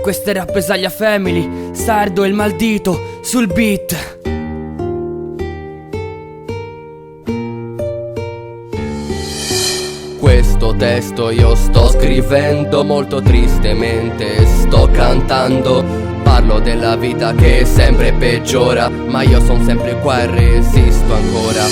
questa è Rappresaglia Family, Sardo e il maldito sul beat. Questo testo io sto scrivendo molto tristemente, sto cantando. Parlo della vita che sempre peggiora, ma io son sempre qua e resisto ancora.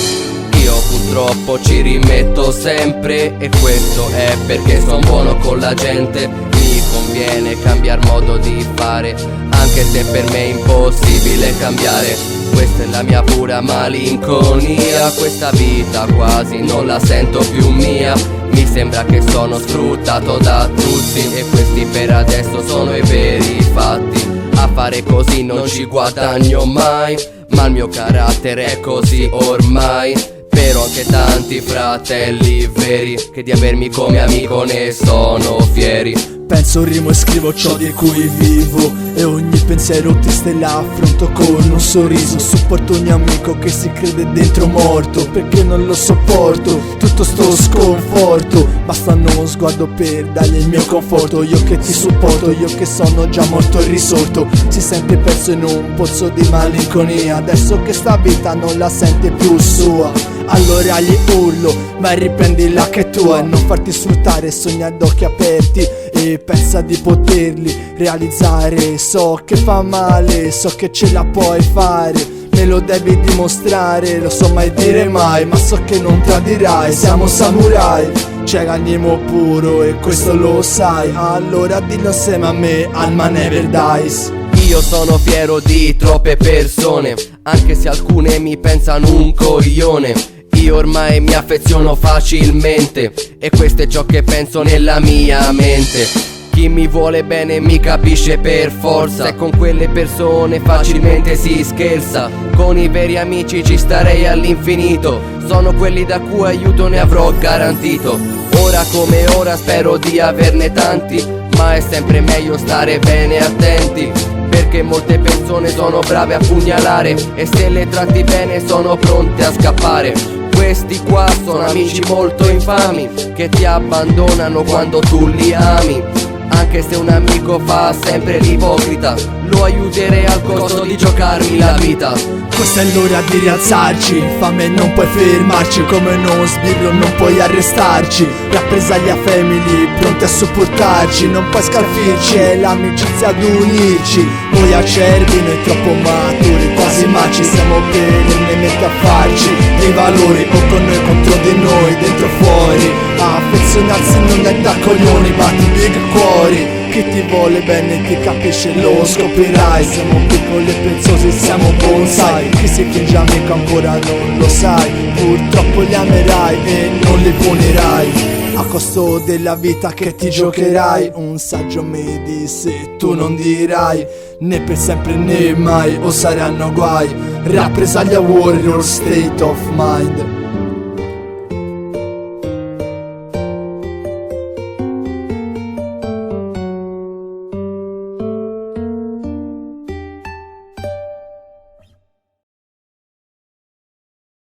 Io purtroppo ci rimetto sempre, e questo è perché son buono con la gente. Mi conviene cambiar modo di fare, anche se per me è impossibile cambiare. Questa è la mia pura malinconia, questa vita quasi non la sento più mia. Mi sembra che sono sfruttato da tutti, e questi per adesso sono i veri fatti. A fare così non ci guadagno mai, ma il mio carattere è così ormai. Però anche tanti fratelli veri, che di avermi come amico ne sono fieri. Penso, rimo e scrivo ciò di cui vivo, e ogni pensiero triste l'affronto con un sorriso. Supporto ogni amico che si crede dentro morto, perché non lo sopporto tutto sto sconforto. Basta uno sguardo per dargli il mio conforto. Io che ti supporto, io che sono già morto e risorto. Si sente perso in un pozzo di malinconia, adesso che sta vita non la sente più sua. Allora gli urlo, ma riprendila che è tua, e non farti sfruttare, sogna ad occhi aperti e pensa di poterli realizzare. So che fa male, so che ce la puoi fare, me lo devi dimostrare, lo so mai dire mai, ma so che non tradirai, siamo samurai. C'è l'animo puro e questo lo sai, allora dillo insieme a me, Alma never dies. Io sono fiero di troppe persone, anche se alcune mi pensano un coglione. Io ormai mi affeziono facilmente, e questo è ciò che penso nella mia mente. Chi mi vuole bene mi capisce per forza, e con quelle persone facilmente si scherza. Con i veri amici ci starei all'infinito, sono quelli da cui aiuto ne avrò garantito. Ora come ora spero di averne tanti, ma è sempre meglio stare bene attenti, perché molte persone sono brave a pugnalare, e se le tratti bene sono pronte a scappare. Questi qua sono amici molto infami, che ti abbandonano quando tu li ami. Anche se un amico fa sempre l'ipocrita, lo aiuterei al costo di giocarmi la vita. Questa è l'ora di rialzarci, fame non puoi fermarci, come uno sbirro non puoi arrestarci. Rappresaglia Family, pronti a supportarci, non puoi scalfirci, è l'amicizia ad unirci. Noi acerbi, noi troppo maturi, quasi maci, siamo per ne mette a farci dei valori, o con noi contro di noi, dentro fuori. Affezionarsi non è da coglioni, batti big cuori. Chi ti vuole bene ti capisce, lo scoprirai. Siamo piccoli e preziosi, siamo bonsai. Chi si finge amico ancora non lo sai, purtroppo li amerai e non li punirai. A costo della vita che ti giocherai, un saggio mi disse tu non dirai né per sempre né mai, o saranno guai. Rappresaglia warrior, state of mind.